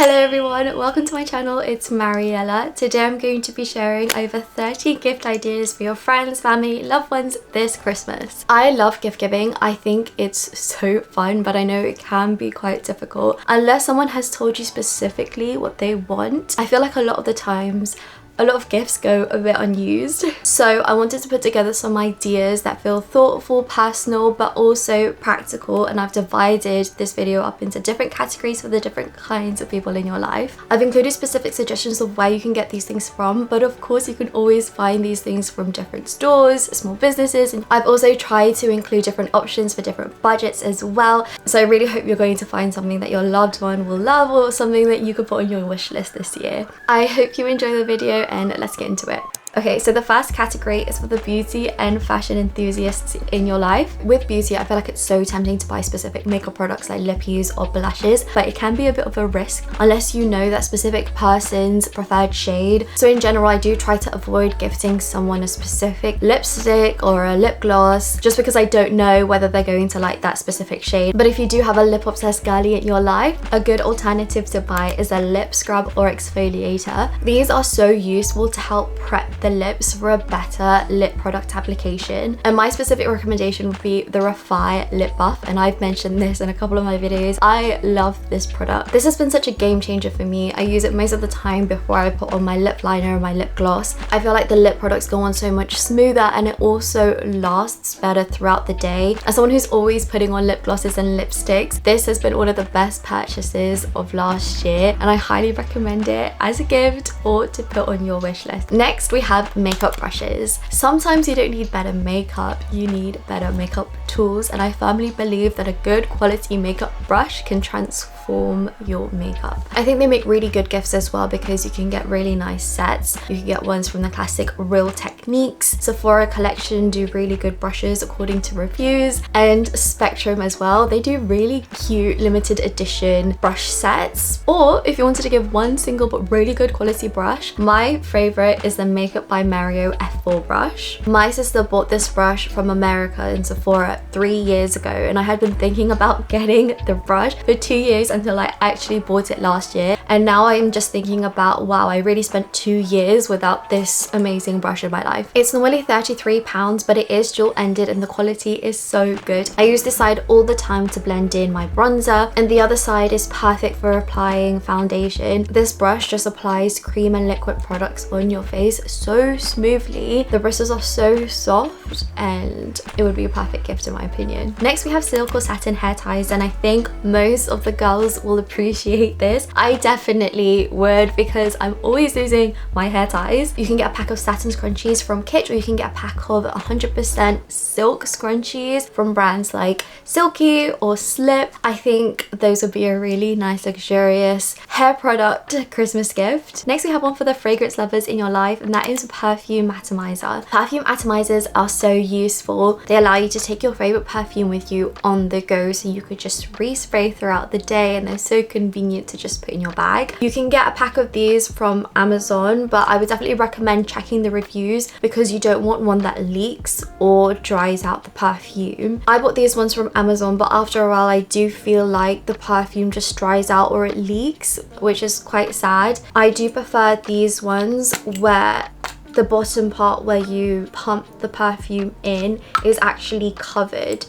Hello everyone, welcome to my channel. It's Mariella. Today I'm going to be sharing over 30 gift ideas for your friends, family, loved ones this Christmas. I love gift giving. I think it's so fun, but I know it can be quite difficult unless someone has told you specifically what they want. I feel like a lot of the times a lot of gifts go a bit unused. So I wanted to put together some ideas that feel thoughtful, personal, but also practical, and I've divided this video up into different categories for the different kinds of people in your life. I've included specific suggestions of where you can get these things from, but of course you can always find these things from different stores, small businesses, and I've also tried to include different options for different budgets as well. So I really hope you're going to find something that your loved one will love or something that you could put on your wish list this year. I hope you enjoy the video and let's get into it. Okay, so the first category is for the beauty and fashion enthusiasts in your life. With beauty, I feel like it's so tempting to buy specific makeup products like lippies or blushes, but it can be a bit of a risk unless you know that specific person's preferred shade. So in general, I do try to avoid gifting someone a specific lipstick or a lip gloss just because I don't know whether they're going to like that specific shade. But if you do have a lip obsessed girly in your life, a good alternative to buy is a lip scrub or exfoliator. These are so useful to help prep the lips for a better lip product application, and my specific recommendation would be the Refi Lip Buff, and I've mentioned this in a couple of my videos. I love this product. This has been such a game changer for me. I use it most of the time before I put on my lip liner and my lip gloss. I feel like the lip products go on so much smoother, and it also lasts better throughout the day. As someone who's always putting on lip glosses and lipsticks, this has been one of the best purchases of last year, and I highly recommend it as a gift or to put on your wish list. Next, we have makeup brushes. Sometimes you don't need better makeup, you need better makeup tools, and I firmly believe that a good quality makeup brush can transform your makeup. I think they make really good gifts as well because you can get really nice sets. You can get ones from the classic Real Techniques. Sephora collection do really good brushes according to reviews, and Spectrum as well. They do really cute limited edition brush sets. Or if you wanted to give one single but really good quality brush, my favorite is the Makeup by Mario F4 brush. My sister bought this brush from America in Sephora 3 years ago, and I had been thinking about getting the brush for 2 years until I actually bought it last year, and now I'm just thinking about, wow, I really spent 2 years without this amazing brush in my life. It's normally £33, but it is dual-ended and the quality is so good. I use this side all the time to blend in my bronzer, and the other side is perfect for applying foundation. This brush just applies cream and liquid products on your face so smoothly. The bristles are so soft and it would be a perfect gift in my opinion. Next, we have silk or satin hair ties, and I think most of the girls will appreciate this. I definitely would because I'm always losing my hair ties. You can get a pack of satin scrunchies from Kitsch, or you can get a pack of 100% silk scrunchies from brands like Silky or Slip. I think those would be a really nice luxurious hair product Christmas gift. Next, we have one for the fragrance lovers in your life, and that is a perfume atomizer. Perfume atomizers are so useful. They allow you to take your favorite perfume with you on the go, so you could just respray throughout the day, and they're so convenient to just put in your bag. You can get a pack of these from Amazon, but I would definitely recommend checking the reviews because you don't want one that leaks or dries out the perfume. I bought these ones from Amazon, but after a while I do feel like the perfume just dries out or it leaks, which is quite sad. I do prefer these ones where the bottom part where you pump the perfume in is actually covered,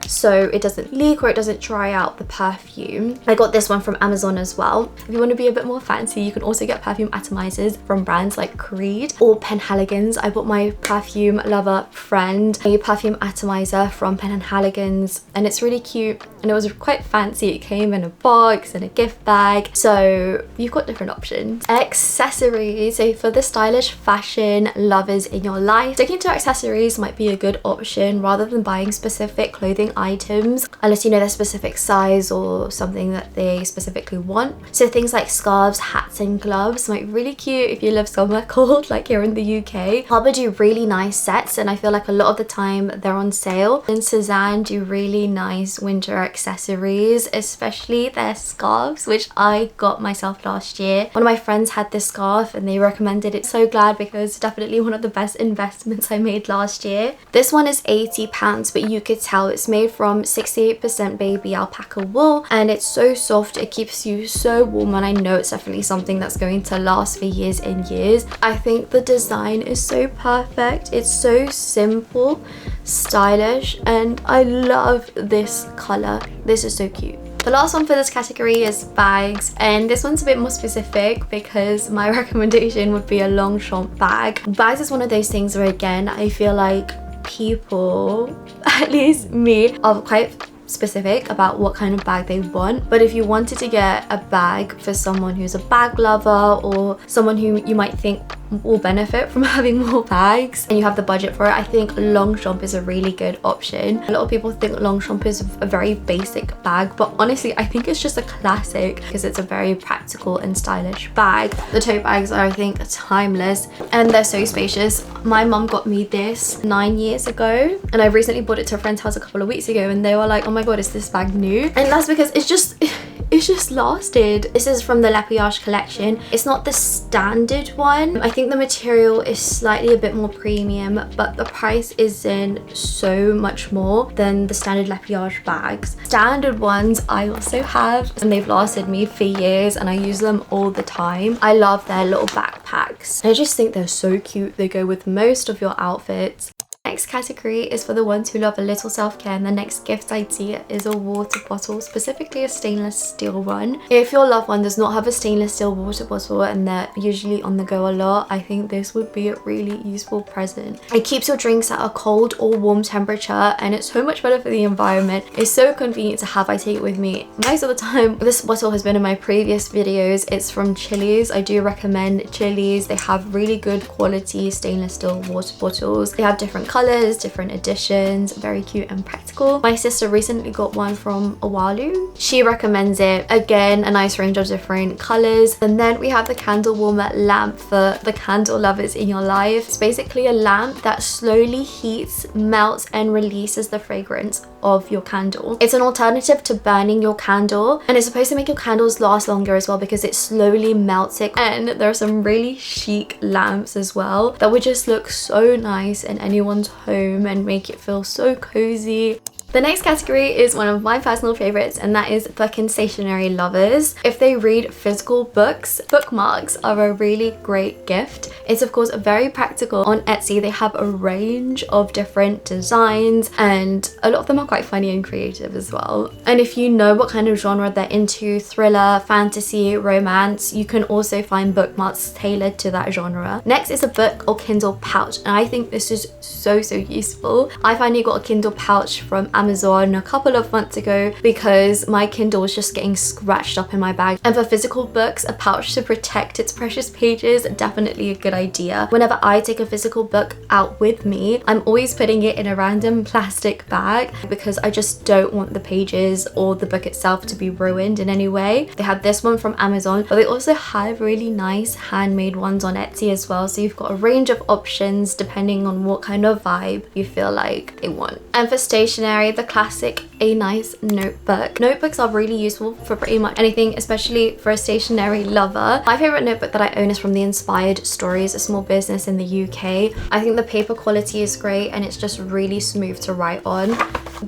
so it doesn't leak or it doesn't dry out the perfume. I got this one from Amazon as well. If you want to be a bit more fancy, you can also get perfume atomizers from brands like Creed or Penhaligon's. I bought my perfume lover friend a perfume atomizer from Penhaligon's, and it's really cute and it was quite fancy. It came in a box and a gift bag, so you've got different options. Accessories. So for the stylish fashion lovers in your life, sticking to accessories might be a good option rather than buying specific clothing items unless you know their specific size or something that they specifically want. So things like scarves, hats and gloves might be really cute if you love summer cold like here in the UK. Harbour do really nice sets, and I feel like a lot of the time they're on sale, and Suzanne do really nice winter accessories, especially their scarves, which I got myself last year. One of my friends had this scarf and they recommended it. So glad, because it's definitely one of the best investments I made last year. This one is £80, but you could tell it's made from 68% baby alpaca wool, and it's so soft, it keeps you so warm, and I know it's definitely something that's going to last for years and years. I think the design is so perfect. It's so simple, stylish, and I love this color. This is so cute. The last one for this category is bags, and this one's a bit more specific because my recommendation would be a Longchamp bag. Bags is one of those things where, again, I feel like people, at least me, are quite specific about what kind of bag they want. But if you wanted to get a bag for someone who's a bag lover, or someone who you might think will benefit from having more bags, and you have the budget for it, I think Longchamp is a really good option. A lot of people think Longchamp is a very basic bag, but honestly I think it's just a classic because it's a very practical and stylish bag. The tote bags are, I think, timeless, and they're so spacious. My mum got me this 9 years ago, and I recently bought it to a friend's house a couple of weeks ago, and they were like, oh my god, is this bag new? And that's because it's just lasted. This is from the Le Pliage collection. It's not the standard one. I think the material is slightly a bit more premium, but the price isn't so much more than the standard Le Pliage bags. Standard ones I also have, and they've lasted me for years, and I use them all the time. I love their little backpacks. I just think they're so cute. They go with most of your outfits. Next category is for the ones who love a little self-care, and the next gift idea is a water bottle, specifically a stainless steel one. If your loved one does not have a stainless steel water bottle and they're usually on the go a lot, I think this would be a really useful present. It keeps your drinks at a cold or warm temperature, and it's so much better for the environment. It's so convenient to have. I take it with me most of the time. This bottle has been in my previous videos. It's from Chili's. I do recommend Chili's. They have really good quality stainless steel water bottles. They have different colors, different editions, very cute and practical. My sister recently got one from Awalu. She recommends it. Again, a nice range of different colors. And then we have the candle warmer lamp for the candle lovers in your life. It's basically a lamp that slowly heats, melts, and releases the fragrance of your candle. It's an alternative to burning your candle, and it's supposed to make your candles last longer as well because it slowly melts it. And there are some really chic lamps as well that would just look so nice in anyone's home and make it feel so cozy. The next category is one of my personal favorites, and that is book and stationery lovers. If they read physical books, bookmarks are a really great gift. It's of course very practical. On Etsy they have a range of different designs, and a lot of them are quite funny and creative as well. And if you know what kind of genre they're into, thriller, fantasy, romance, you can also find bookmarks tailored to that genre. Next is a book or Kindle pouch, and I think this is so useful. I finally got a Kindle pouch from Amazon a couple of months ago because my Kindle was just getting scratched up in my bag. And for physical books, a pouch to protect its precious pages, definitely a good idea. Whenever I take a physical book out with me, I'm always putting it in a random plastic bag because I just don't want the pages or the book itself to be ruined in any way. They have this one from Amazon, but they also have really nice handmade ones on Etsy as well. So you've got a range of options depending on what kind of vibe you feel like they want. And for stationery, the classic, a nice notebook. Notebooks are really useful for pretty much anything, especially for a stationery lover. My favorite notebook that I own is from the Inspired Stories, a small business in the UK. I think the paper quality is great and it's just really smooth to write on.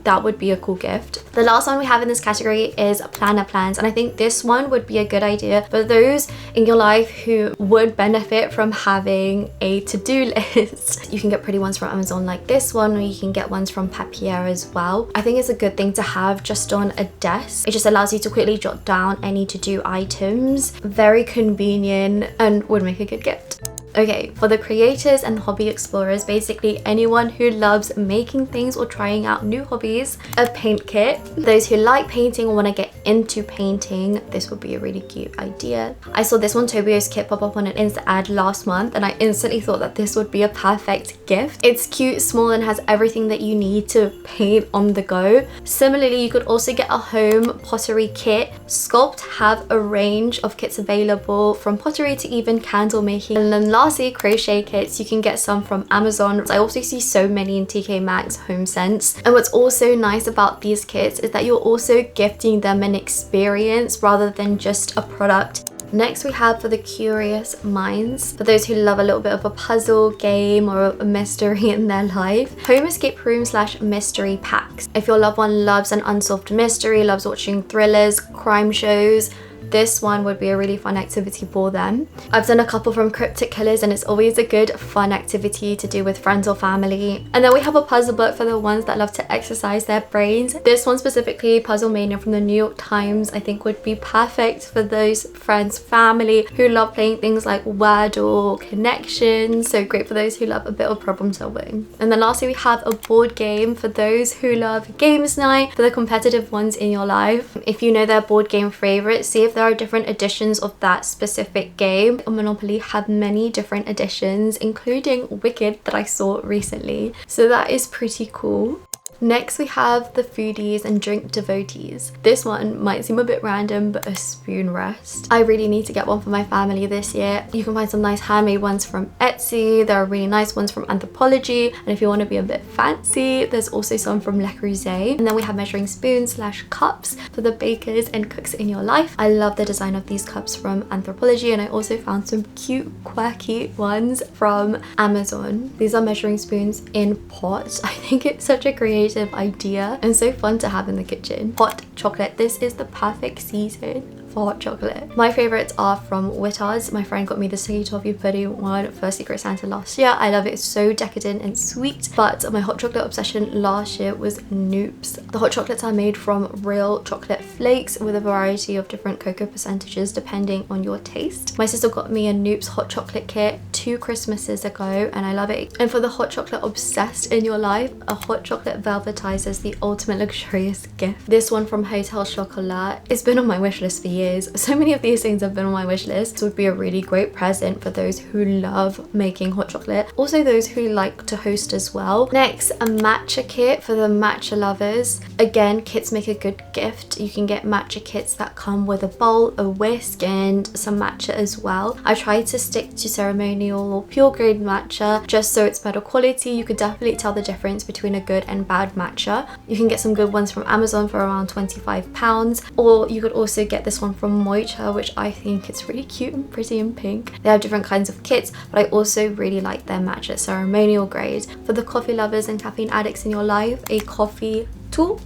That would be a cool gift. The last one we have in this category is planner plans, and I think this one would be a good idea for those in your life who would benefit from having a to-do list. You can get pretty ones from Amazon like this one, or you can get ones from Papier as well. I think it's a good thing to have just on a desk. It just allows you to quickly jot down any to-do items. Very convenient and would make a good gift. Okay, for the creators and hobby explorers, basically anyone who loves making things or trying out new hobbies, a paint kit. Those who like painting or want to get into painting, this would be a really cute idea. I saw this one Tobio's kit pop up on an Insta ad last month, and I instantly thought that this would be a perfect gift. It's cute, small, and has everything that you need to paint on the go. Similarly, you could also get a home pottery kit, Sculpt have a range of kits available from pottery to even candle making. And then lastly, crochet kits. You can get some from Amazon. I also see so many in TK Maxx, Home Sense. And what's also nice about these kits is that you're also gifting them an experience rather than just a product. Next we have for the curious minds, for those who love a little bit of a puzzle game or a mystery in their life, home escape room / mystery packs. If your loved one loves an unsolved mystery, loves watching thrillers, crime shows, this one would be a really fun activity for them. I've done a couple from Cryptic Killers and it's always a good fun activity to do with friends or family. And then we have a puzzle book for the ones that love to exercise their brains. This one specifically, Puzzle Mania from the New York Times, I think would be perfect for those friends, family who love playing things like Wordle, Connections. So great for those who love a bit of problem solving. And then lastly, we have a board game for those who love games night, for the competitive ones in your life. If you know their board game favorites, see if there are different editions of that specific game. Monopoly have many different editions, including Wicked that I saw recently. So that is pretty cool. Next we have the Foodies and Drink Devotees. This one might seem a bit random, but a spoon rest. I really need to get one for my family this year. You can find some nice handmade ones from Etsy. There are really nice ones from Anthropology. And if you want to be a bit fancy, there's also some from Le Creuset. And then we have measuring spoons / cups for the bakers and cooks in your life. I love the design of these cups from Anthropology, and I also found some cute, quirky ones from Amazon. These are measuring spoons in pots. I think it's such a creative idea and so fun to have in the kitchen. Hot chocolate. This is the perfect season for hot chocolate. My favorites are from Wittard's. My friend got me the sticky toffee pudding one for Secret Santa last year. I love it. It's so decadent and sweet, but my hot chocolate obsession last year was Noops. The hot chocolates are made from real chocolate flakes with a variety of different cocoa percentages depending on your taste. My sister got me a Noops hot chocolate kit 2 Christmases ago and I love it. And for the hot chocolate obsessed in your life, a hot chocolate velvetizer is the ultimate luxurious gift. This one from Hotel Chocolat, it's been on my wish list for years. So many of these things have been on my wish list. This would be a really great present for those who love making hot chocolate, also those who like to host as well. Next, a matcha kit for the matcha lovers. Again, kits make a good gift. You can get matcha kits that come with a bowl, a whisk, and some matcha as well. I try to stick to ceremonial or pure grade matcha just so it's better quality. You could definitely tell the difference between a good and bad matcha. You can get some good ones from Amazon for around £25, or you could also get this one from Mocha, which I think it's really cute and pretty and pink. They have different kinds of kits, but I also really like their matcha ceremonial grade. For the coffee lovers and caffeine addicts in your life, a coffee tool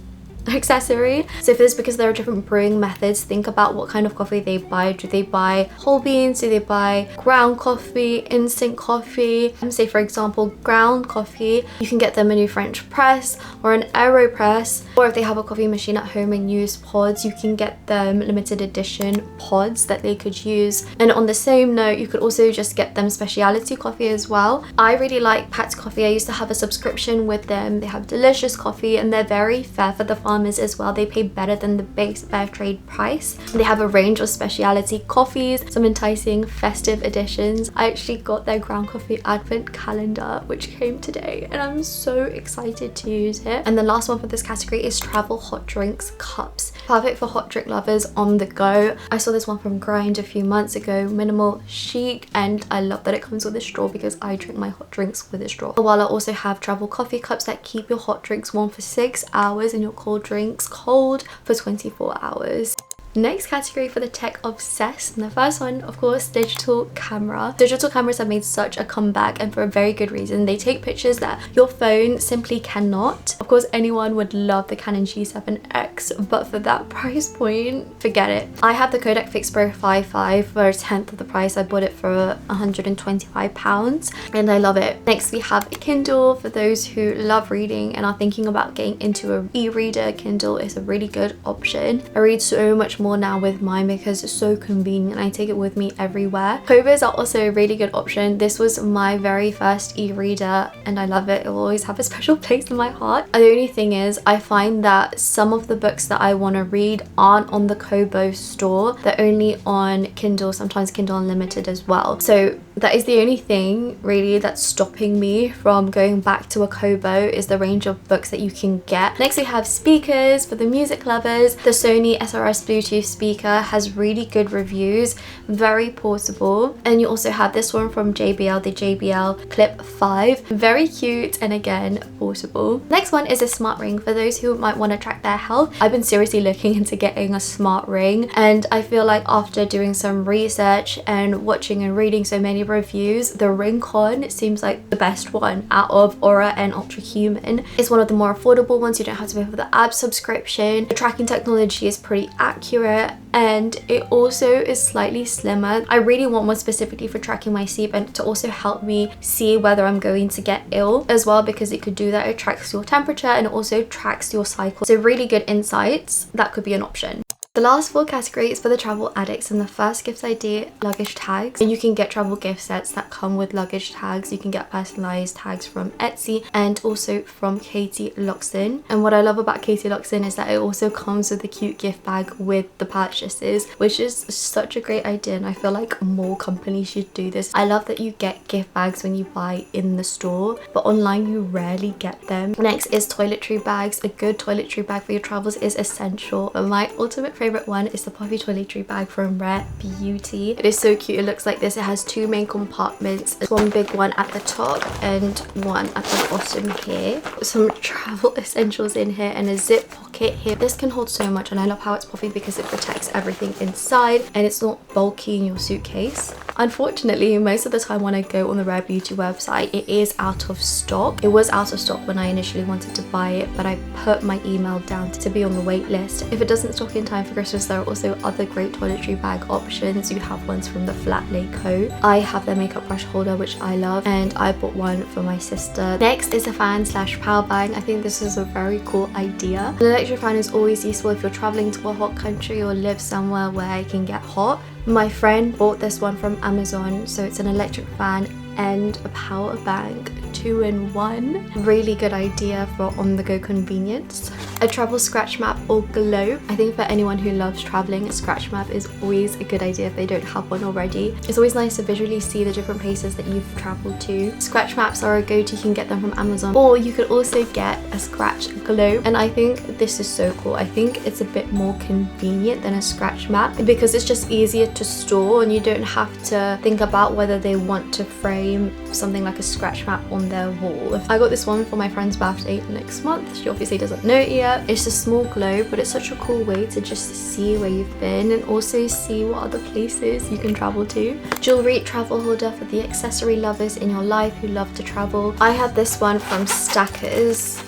accessory. So for this, because there are different brewing methods, think about what kind of coffee they buy. Do they buy whole beans? Do they buy ground coffee, instant coffee? Say for example, ground coffee, you can get them a new French press or an AeroPress, or if they have a coffee machine at home and use pods, you can get them limited edition pods that they could use. And on the same note, you could also just get them specialty coffee as well. I really like Pat's Coffee. I used to have a subscription with them. They have delicious coffee and they're very fair for the farmers as well. They pay better than the base fair trade price. They have a range of specialty coffees, some enticing festive editions. I actually got their ground coffee advent calendar, which came today, and I'm so excited to use it. And the last one for this category is travel hot drinks cups. Perfect for hot drink lovers on the go. I saw this one from Grind a few months ago, minimal chic, and I love that it comes with a straw because I drink my hot drinks with a straw. While I also have travel coffee cups that keep your hot drinks warm for 6 hours and your cold drinks cold for 24 hours. Next category for the tech obsessed, and the first one, of course, digital camera. Digital cameras have made such a comeback, and for a very good reason. They take pictures that your phone simply cannot. Of course, anyone would love the Canon G7X, but for that price point, forget it. I have the Kodak Fixpro 5.5 for a tenth of the price. I bought it for £125 and I love it. Next, we have Kindle for those who love reading and are thinking about getting into an e-reader. Kindle is a really good option. I read so much more now with mine because it's so convenient. I take it with me everywhere. Covers are also a really good option. This was my very first e-reader and I love it. It will always have a special place in my heart. The only thing is, I find that some of the books that I want to read aren't on the Kobo store. They're only on Kindle, sometimes Kindle Unlimited as well. So That is the only thing really that's stopping me from going back to a Kobo, is the range of books that you can get. Next we have speakers for the music lovers. The Sony SRS Bluetooth speaker has really good reviews, very portable. And you also have this one from JBL, the JBL Clip 5, very cute and again portable. Next one is a smart ring for those who might want to track their health. I've been seriously looking into getting a smart ring, and I feel like after doing some research and watching and reading so many reviews, the Rincon seems like the best one out of Aura and Ultra Human. It's one of the more affordable ones. You don't have to pay for the app subscription. The tracking technology is pretty accurate, and it also is slightly slimmer. I really want one specifically for tracking my sleep and to also help me see whether I'm going to get ill as well, because it could do that. It tracks your temperature and it also tracks your cycle. So really good insights. That could be an option. The last 4 categories for the travel addicts, and the first gift idea, luggage tags. And you can get travel gift sets that come with luggage tags. You can get personalized tags from Etsy and also from Katie Loxton. And what I love about Katie Loxton is that it also comes with a cute gift bag with the purchases, which is such a great idea, and I feel like more companies should do this. I love that you get gift bags when you buy in the store, but online you rarely get them. Next is toiletry bags. A good toiletry bag for your travels is essential, but my ultimate favorite one is the puffy toiletry bag from Rare Beauty. It is so cute. It looks like this. It has 2 main compartments, one big one at the top and one at the bottom here. Some travel essentials in here and a zip pocket here. This can hold so much, and I love how it's puffy because it protects everything inside and it's not bulky in your suitcase. Unfortunately, most of the time when I go on the Rare Beauty website, it is out of stock. It was out of stock when I initially wanted to buy it, but I put my email down to be on the wait list. If it doesn't stock in time for Christmas, there are also other great toiletry bag options. You have ones from the Flat Lay Co. I have their makeup brush holder, which I love, and I bought one for my sister. Next is a fan slash power bank. I think this is a very cool idea. An electric fan is always useful if you're traveling to a hot country or live somewhere where it can get hot. My friend bought this one from Amazon, so it's an electric fan and a power bank, 2-in-1. Really good idea for on-the-go convenience. A travel scratch map or globe. I think for anyone who loves traveling, a scratch map is always a good idea if they don't have one already. It's always nice to visually see the different places that you've traveled to. Scratch maps are a go-to. You can get them from Amazon, or you could also get a scratch globe, and I think this is so cool. I think it's a bit more convenient than a scratch map because it's just easier to store, and you don't have to think about whether they want to frame something like a scratch map on their wall. I got this one for my friend's birthday next month. She obviously doesn't know it yet. It's a small globe, but it's such a cool way to just see where you've been and also see what other places you can travel to. Jewelry travel holder for the accessory lovers in your life who love to travel. I have this one from Stackers.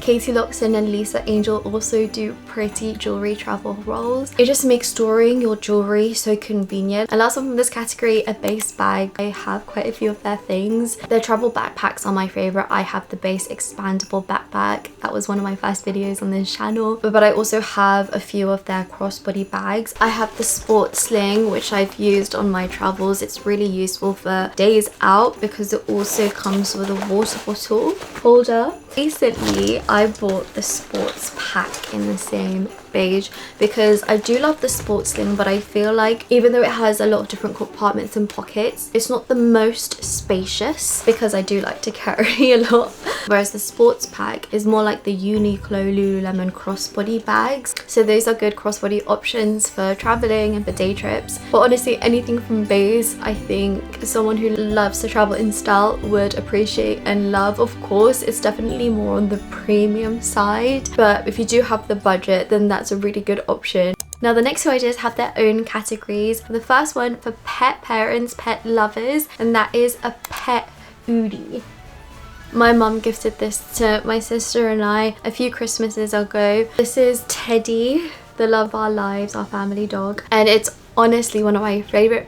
Katie Loxton and Lisa Angel also do pretty jewelry travel rolls. It just makes storing your jewelry so convenient. And last one from this category, a base bag. I have quite a few of their things. Their travel backpacks are my favorite. I have the base expandable backpack. That was one of my first videos on this channel. But I also have a few of their crossbody bags. I have the sport sling, which I've used on my travels. It's really useful for days out because it also comes with a water bottle holder. Recently, I bought the sports pack in the same beige because I do love the sports sling, but I feel like even though it has a lot of different compartments and pockets, it's not the most spacious because I do like to carry a lot. Whereas the sports pack is more like the Uniqlo Lululemon crossbody bags. So those are good crossbody options for traveling and for day trips. But honestly, anything from beige, I think someone who loves to travel in style would appreciate and love. Of course, it's definitely more on the premium side, but if you do have the budget, then that's a really good option. Now the next 2 ideas have their own categories. The first one for pet parents, pet lovers, and that is a pet foodie. My mum gifted this to my sister and I a few Christmases ago. This is Teddy, the love of our lives, our family dog, and it's honestly one of my favorite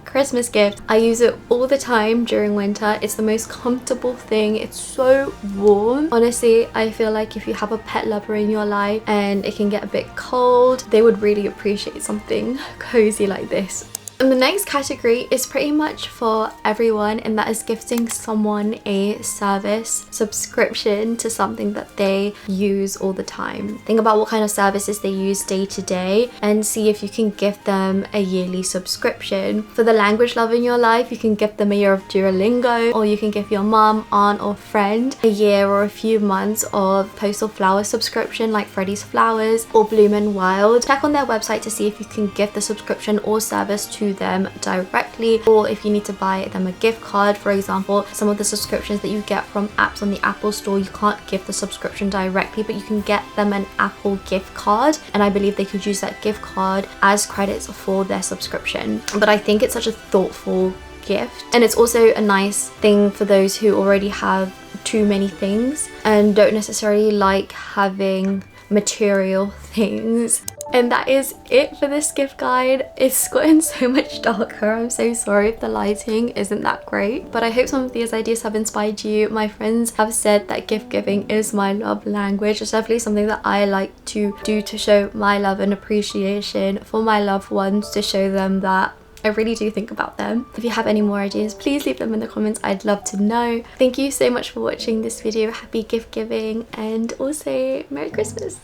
Christmas gifts. I use it all the time during winter. It's the most comfortable thing. It's so warm. Honestly, I feel like if you have a pet lover in your life and it can get a bit cold, they would really appreciate something cozy like this. And the next category is pretty much for everyone, and that is gifting someone a service subscription to something that they use all the time. Think about what kind of services they use day to day and see if you can give them a yearly subscription. For the language love in your life, you can give them a year of Duolingo, or you can give your mum, aunt or friend a year or a few months of postal flower subscription like Freddy's Flowers or Bloom and Wild. Check on their website to see if you can give the subscription or service to them directly, or if you need to buy them a gift card. For example, some of the subscriptions that you get from apps on the Apple Store, you can't give the subscription directly, but you can get them an Apple gift card, and I believe they could use that gift card as credits for their subscription. But I think it's such a thoughtful gift, and it's also a nice thing for those who already have too many things and don't necessarily like having material things. And that is it for this gift guide. It's gotten so much darker. I'm so sorry if the lighting isn't that great, but I hope some of these ideas have inspired you. My friends have said that gift giving is my love language. It's definitely something that I like to do to show my love and appreciation for my loved ones, to show them that I really do think about them. If you have any more ideas, please leave them in the comments. I'd love to know. Thank you so much for watching this video. Happy gift giving, and also Merry Christmas.